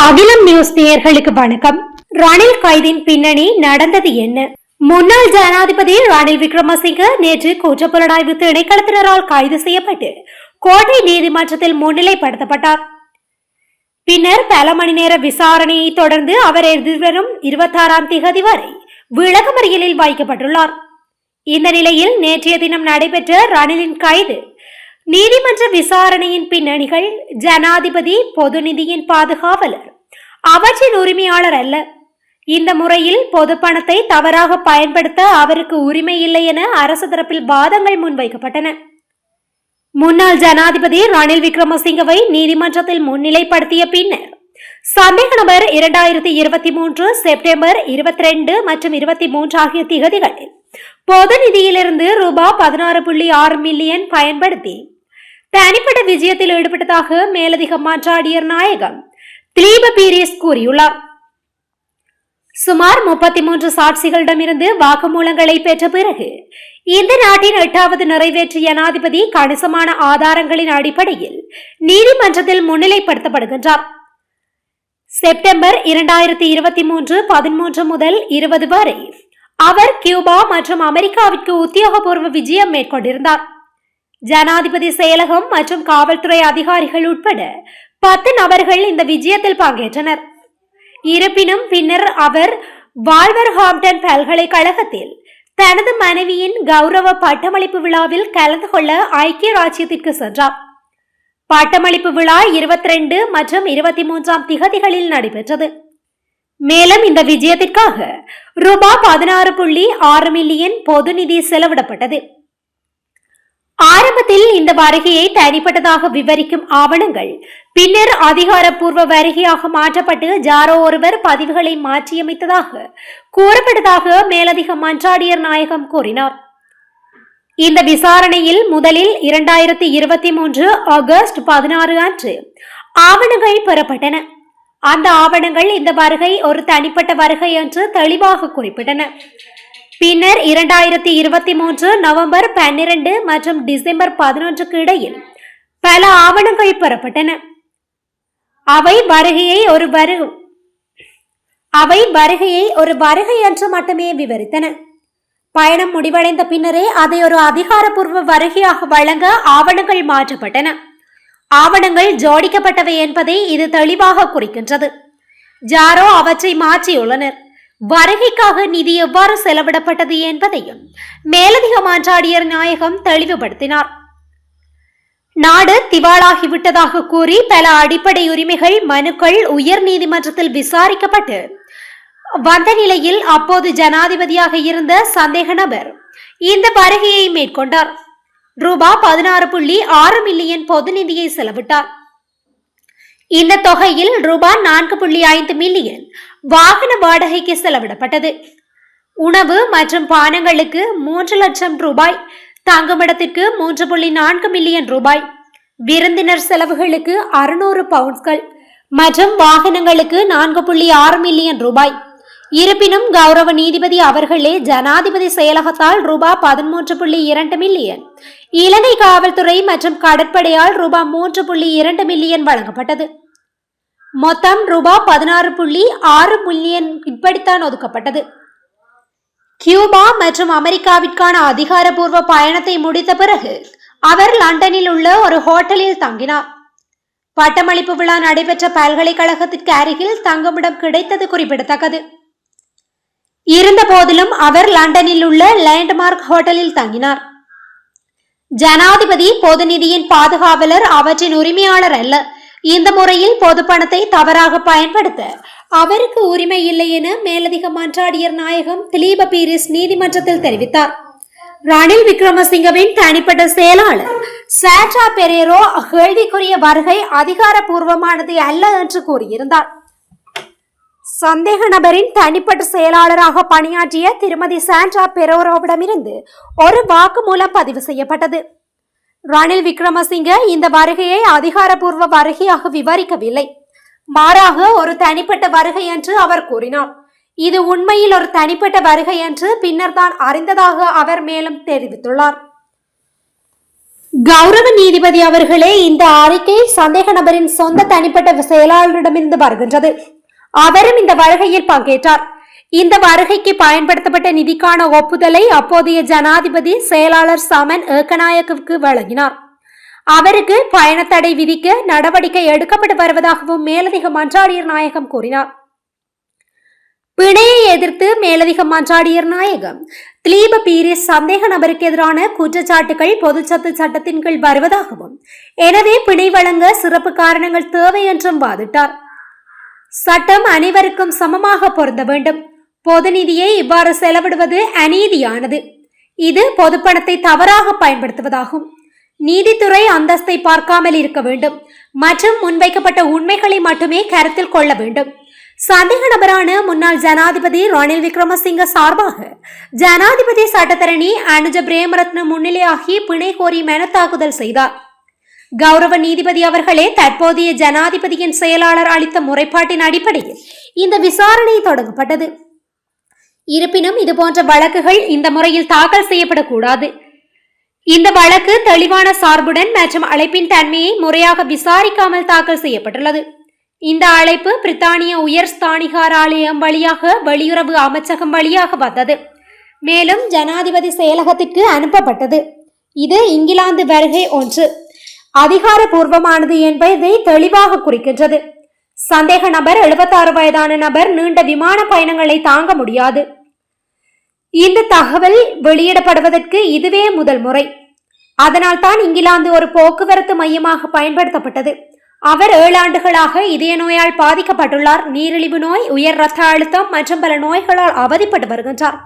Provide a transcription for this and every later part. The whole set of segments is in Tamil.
அகிலம் நியூஸ் நேயர்களுக்கு வணக்கம். ரணில் கைதின் பின்னணி நடந்தது என்ன? முன்னாள் ஜனாதிபதி ரணில் விக்ரமசிங்க நேற்று குற்றப்புலனாய்வு திணைக்களத்தினரால் கைது செய்யப்பட்டு கோட்டை நீதிமன்றத்தில் முன்னிலைப்படுத்தப்பட்டார். பின்னர் பல மணி நேர விசாரணையை தொடர்ந்து அவர் எதிர்வரும் 26ஆம் திகதி வரை விளக்கமறியலில் வைக்கப்பட்டுள்ளார். இந்த நிலையில் நேற்றைய தினம் நடைபெற்ற ரணிலின் கைது, நீதிமன்ற விசாரணையின் பின்னணிகள், ஜனாதிபதி பொது நிதியின் பாதுகாவலர் அவற்றின் உரிமையாளர் அல்ல, இந்த முறையில் பொது பணத்தை தவறாக பயன்படுத்த அவருக்கு உரிமை இல்லை என அரசு தரப்பில் வாதங்கள் முன்வைக்கப்பட்டன. முன்னாள் ஜனாதிபதி ரணில் விக்ரமசிங்கவை நீதிமன்றத்தில் முன்னிலைப்படுத்திய பின்னர் சந்தேக நபர் 2023 செப்டம்பர் 22 மற்றும் 23 ஆகிய திகதிகளில் பொது நிதியிலிருந்து ரூபாய் 16.6 மில்லியன் பயன்படுத்தி தனிப்பட்ட விஜயத்தில் ஈடுபட்டதாக மேலதிக மன்றாடியர் நாயகம் திலீப பீரிஸ் கூறியுள்ளார். சுமார் 33 சாட்சிகளிடமிருந்து வாக்குமூலங்களை பெற்ற பிறகு இந்த நாட்டின் 8வது நிறைவேற்று ஜனாதிபதி கணிசமான ஆதாரங்களின் அடிப்படையில் நீதிமன்றத்தில் முன்னிலைப்படுத்தப்படுகின்றார். செப்டம்பர் 2023 13 முதல் 20 வரை அவர் கியூபா மற்றும் அமெரிக்காவிற்கு உத்தியோகபூர்வ விஜயம் மேற்கொண்டிருந்தார். ஜனாதிபதி செயலகம் மற்றும் காவல்துறை அதிகாரிகள் உட்பட 10 நபர்கள் இந்த விஜயத்தில் பங்கேற்றனர். இருப்பினும் பின்னர் அவர் வால்வர்ஹாம்ப்டன் பல்கலைக்கழகத்தில் தனது மனைவியின் கௌரவ பட்டமளிப்பு விழாவில் கலந்து கொள்ள ஐக்கிய ராஜ்யத்திற்கு சென்றார். பட்டமளிப்பு விழா 22 மற்றும் 23ஆம் திகதிகளில் நடைபெற்றது. மேலும் இந்த விஜயத்திற்காக ரூபாய் 16.6 மில்லியன் பொது நிதி செலவிடப்பட்டது. ஆரம்பத்தில் இந்த வருகையை தனிப்பட்டதாக விவரிக்கும் ஆவணங்கள் பின்னர் அதிகாரப்பூர்வ வருகையாக மாற்றப்பட்டு ஜாரோ ஒருவர் பதிவுகளை மாற்றியமைத்ததாக கூறப்பட்டதாக மேலதிக மன்றாடியர் நாயகம் கூறினார். இந்த விசாரணையில் முதலில் 2023 ஆகஸ்ட் 16 அன்று ஆவணங்கள் பெறப்பட்டன. அந்த ஆவணங்கள் இந்த வருகை ஒரு தனிப்பட்ட வருகை என்று தெளிவாக குறிப்பிட்டன. பின்னர் 2023 நவம்பர் 12 மற்றும் டிசம்பர் 11க்கு இடையில் பல ஆவணங்கள் பெறப்பட்டன. அவை வருகையை ஒரு வருகை என்று மட்டுமே விவரித்தன. பயணம் முடிவடைந்த பின்னரே அதை ஒரு அதிகாரப்பூர்வ வருகையாக வழங்க ஆவணங்கள் மாற்றப்பட்டன. ஆவணங்கள் ஜோடிக்கப்பட்டவை என்பதை இது தெளிவாக குறிக்கின்றது. ஜாரோ அவற்றை மாற்றியுள்ளனர். வருகைக்காக நிதி எவ்வாறு செலவிடப்பட்டது என்பதையும் மேலதிக மன்றாடியர் நாயகம் தெளிவுபடுத்தினார். நாடு திவாலாகிவிட்டதாக கூறி பல அடிப்படை உரிமைகள் மனுக்கள் உயர் நீதிமன்றத்தில் விசாரிக்கப்பட்டு வந்த நிலையில் அப்போது ஜனாதிபதியாக இருந்த சந்தேக நபர் இந்த வருகையை மேற்கொண்டார். ரூபாய் 16.6 மில்லியன் பொது நிதியை செலவிட்டார். இந்த தொகையில் ரூபாய் 4.5 மில்லியன் வாகன வாடகைக்கு செலவிடப்பட்டது. உணவு மற்றும் பானங்களுக்கு 3 லட்சம் ரூபாய், தங்குமிடத்திற்கு 3.4 மில்லியன் ரூபாய், விருந்தினர் செலவுகளுக்கு 600 பவுண்ட்கள் மற்றும் வாகனங்களுக்கு 4.6 மில்லியன் ரூபாய். இருப்பினும் கௌரவ நீதிபதி அவர்களே ஜனாதிபதி செயலகத்தால் ரூபாய் 13.2 மில்லியன், இலங்கை காவல்துறை மற்றும் கடற்படையால் ரூபாய் 3.2 மில்லியன் வழங்கப்பட்டது. மொத்தம் ரூபாய் 16.6 மில்லியன் இப்படித்தான் ஒதுக்கப்பட்டது. கியூபா மற்றும் அமெரிக்காவிற்கான அதிகாரப்பூர்வ பயணத்தை முடித்த பிறகு அவர் லண்டனில் உள்ள ஒரு ஹோட்டலில் தங்கினார். பட்டமளிப்பு விழா நடைபெற்ற பல்கலைக்கழகத்திற்கு அருகில் தங்குமிடம் கிடைத்தது குறிப்பிடத்தக்கது. இருந்த போதிலும் அவர் லண்டனில் உள்ள லேண்ட்மார்க் ஹோட்டலில் தங்கினார். ஜனாதிபதி பொது நிதியின் பாதுகாவலர் அவற்றின் உரிமையாளர் அல்ல, இந்த முறையில் பொது பணத்தை தவறாக பயன்படுத்த அவருக்கு உரிமை இல்லை என மேலதிக மன்றாடியர் நாயகம் திலீப பீரிஸ் நீதிமன்றத்தில் தெரிவித்தார். ரணில் விக்ரமசிங்கவின் தனிப்பட்ட செயலாளர் சாட்ரா பெரேரோ கேள்விக்குரிய வருகை அதிகாரப்பூர்வமானது அல்ல என்று கூறியிருந்தார். சந்தேக நபரின் தனிப்பட்ட செயலாளராக பணியாற்றிய திருமதி சாண்ட்ரா பெரேரோவிடமிருந்து ஒரு வாக்குமூலம் பதிவு செய்யப்பட்டது. ரணில் விக்ரமசிங்க இந்த வருகையை அதிகாரப்பூர்வ வருகையாக விவரிக்கவில்லை, மாறாக ஒரு தனிப்பட்ட வருகை என்று அவர் கூறினார். இது உண்மையில் ஒரு தனிப்பட்ட வருகை என்று பின்னர் தான் அறிந்ததாக அவர் மேலும் தெரிவித்துள்ளார். கௌரவ நீதிபதி அவர்களே, இந்த அறிக்கை சந்தேக நபரின் சொந்த தனிப்பட்ட செயலாளரிடமிருந்து வருகின்றது. அவரும் இந்த வருகையில் பங்கேற்றார். இந்த வருகைக்கு பயன்படுத்தப்பட்ட நிதிக்கான ஒப்புதலை அப்போதைய ஜனாதிபதி செயலாளர் சமன் ஏக்கநாயக்கவுக்கு வழங்கினார். அவருக்கு பயணத்தடை விதிக்க நடவடிக்கை எடுக்கப்பட்டு வருவதாகவும் மேலதிக மன்றாடியர் நாயகம் கூறினார். பிணையை எதிர்த்து மேலதிக மன்றாடியர் நாயகம் திலீப பீரிஸ் சந்தேக நபருக்கு எதிரான குற்றச்சாட்டுகள் பொதுச்சத்து சட்டத்தின் கீழ் வருவதாகவும், எனவே பிணை வழங்க சிறப்பு காரணங்கள் தேவை என்றும் வாதிட்டார். சட்டம் அனைவருக்கும் சமமாக பொருந்த வேண்டும். பொது நிதியை இவ்வாறு செலவிடுவது அநீதியானது. இது பொதுப்பணத்தை தவறாக பயன்படுத்துவதாகும். நீதித்துறை அந்தஸ்தை பார்க்காமல் இருக்க வேண்டும் மற்றும் முன்வைக்கப்பட்ட உண்மைகளை மட்டுமே கருத்தில் கொள்ள வேண்டும். சந்தேக நபரான முன்னாள் ஜனாதிபதி ரணில் விக்ரமசிங்க சார்பாக ஜனாதிபதி சட்டத்தரணி அனுஜ பிரேமரத்ன முன்னிலையாகி பிணை கோரி மனு தாக்குதல் செய்தார். கௌரவ நீதிபதி அவர்களே, தற்போதைய ஜனாதிபதியின் செயலாளர் அளித்த முறைப்பாட்டின் அடிப்படையில் இந்த விசாரணை தொடங்கப்பட்டது. இருப்பினும் இதுபோன்ற வழக்குகள் இந்த முறையில் தாக்கல் செய்யப்படக்கூடாது. இந்த வழக்கு தெளிவான சார்புடன் மற்றும் அழைப்பின் தன்மையை முறையாக விசாரிக்காமல் தாக்கல் செய்யப்பட்டுள்ளது. இந்த அழைப்பு பிரித்தானிய உயர் ஸ்தானிகார் ஆலயம் வழியாக வெளியுறவு அமைச்சகம் வழியாக வந்தது. மேலும் ஜனாதிபதி செயலகத்திற்கு அனுப்பப்பட்டது. இது இங்கிலாந்து வருகை ஒன்று அதிகாரபூர்வமானது என்பதை தெளிவாக குறிக்கின்றது. சந்தேக நபர் 76 வயதான நபர் நீண்ட விமான பயணங்களை தாங்க முடியாது. இந்த தகவல் வெளியிடப்படுவதற்கு இதுவே முதல் முறை. அதனால் தான் இங்கிலாந்து ஒரு போக்குவரத்து மையமாக பயன்படுத்தப்பட்டது. அவர் 7 ஆண்டுகளாக இதய நோயால் பாதிக்கப்பட்டுள்ளார். நீரிழிவு நோய், உயர் இரத்த அழுத்தம் மற்றும் பல நோய்களால் அவதிப்பட்டு வருகின்றார்.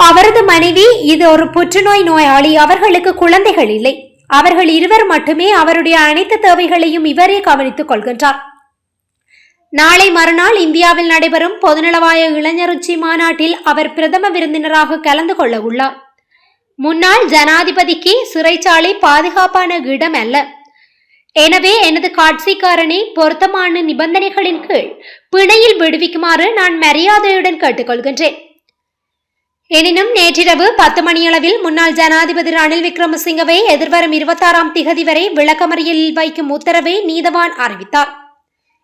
அவரது மனைவி இது ஒரு புற்றுநோய் நோயாளி. அவர்களுக்கு குழந்தைகள் இல்லை. அவர்கள் இருவர் மட்டுமே. அவருடைய அனைத்து தேவைகளையும் இவரே கவனித்துக் கொள்கின்றார். நாளை மறுநாள் இந்தியாவில் நடைபெறும் பொதுநலவாய இளைஞர் உச்சி மாநாட்டில் அவர் பிரதம விருந்தினராக கலந்து கொள்ள உள்ளார். முன்னாள் ஜனாதிபதிக்கு சிறைச்சாலை பாதுகாப்பான இடம் அல்ல. எனவே எனது காட்சிக்காரனை பொருத்தமான நிபந்தனைகளின் கீழ் பிணையில் விடுவிக்குமாறு நான் மரியாதையுடன் கேட்டுக்கொள்கின்றேன். எனினும் நேற்றிரவு 10 மணியளவில் முன்னாள் ஜனாதிபதி ரணில் விக்ரமசிங்கவை எதிர்வரும் 26ஆம் திகதி வரை விளக்கமறியலில் வைக்கும் உத்தரவை நீதவான் அறிவித்தார்.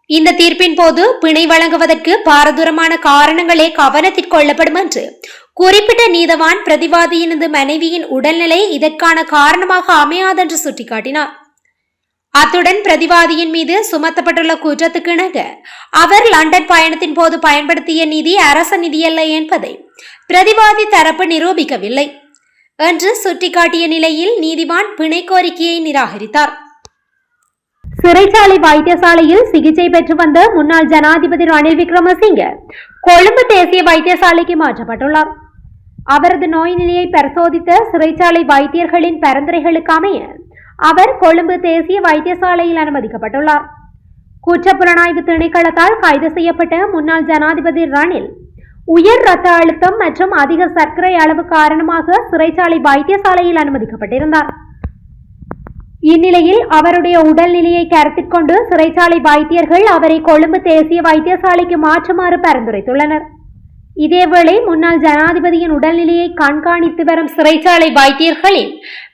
இந்த தீர்ப்பின் போது பிணை வழங்குவதற்கு பாரதூரமான காரணங்களே கவனத்தில் கொள்ளப்படும் என்று குறிப்பிட்ட நீதவான் பிரதிவாதியினது மனைவியின் உடல்நிலை இதற்கான காரணமாக அமையாதென்று சுட்டிக்காட்டினார். அத்துடன் பிரதிவாதியின் மீது சுமத்தப்பட்டுள்ள குற்றத்துக்கு இணங்க அவர் லண்டன் பயணத்தின் போது பயன்படுத்திய நிதி அரச நிதியல்ல என்பதை பிரதிவாதி தரப்பு நிரூபிக்கவில்லை என்று சுட்டிக்காட்டிய நிலையில் நீதிவான் பிணை கோரிக்கையை நிராகரித்தார். சிறைச்சாலை வைத்தியசாலையில் சிகிச்சை பெற்று வந்த முன்னாள் ஜனாதிபதி ரணில் விக்ரமசிங்க கொழும்பு தேசிய வைத்தியசாலைக்கு மாற்றப்பட்டுள்ளார். அவரது நோய் நிலையை பரிசோதித்த சிறைச்சாலை வைத்தியர்களின் பரிந்துரைகளுக்கு அமைய அவர் கொழும்பு தேசிய வைத்தியசாலையில் அனுமதிக்கப்பட்டுள்ளார். குற்றப்புலனாய்வு திணைக்களத்தால் கைது செய்யப்பட்ட முன்னாள் ஜனாதிபதி ரணில் உயர் இரத்த அழுத்தம் மற்றும் அதிக சர்க்கரை அளவு காரணமாக சிறைச்சாலை வைத்தியசாலையில் அனுமதிக்கப்பட்டிருந்தார். இந்நிலையில் அவருடைய உடல்நிலையை கருத்தில் கொண்டு சிறைச்சாலை வைத்தியர்கள் அவரை கொழும்பு தேசிய வைத்தியசாலைக்கு மாற்றுமாறு பரிந்துரைத்துள்ளனர். இதேவேளை முன்னாள் ஜனாதிபதியின் உடல்நிலையை கண்காணித்து வரும் சிறைச்சாலை வைத்தியர்களின்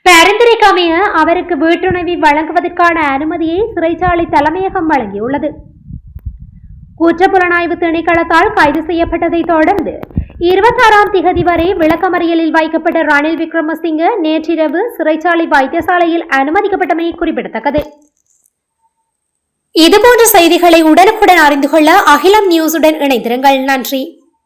பரிந்துரைக்கமைய அவருக்கு வீட்டுணவை வழங்குவதற்கான அனுமதியை சிறைச்சாலை தலைமையகம் வழங்கியுள்ளது. குற்றப்புலனாய்வு திணைக்களத்தால் கைது செய்யப்பட்டதை தொடர்ந்து 26ஆம் திகதி வரை விளக்கமறியலில் வைக்கப்பட்ட ரணில் விக்ரமசிங்க நேற்றிரவு சிறைச்சாலை வைத்தியசாலையில் அனுமதிக்கப்பட்டமை குறிப்பிடத்தக்கது. இதுபோன்ற செய்திகளை உடனுக்குடன் அறிந்து கொள்ள அகிலம் நியூஸுடன் இணைந்திருங்கள். நன்றி.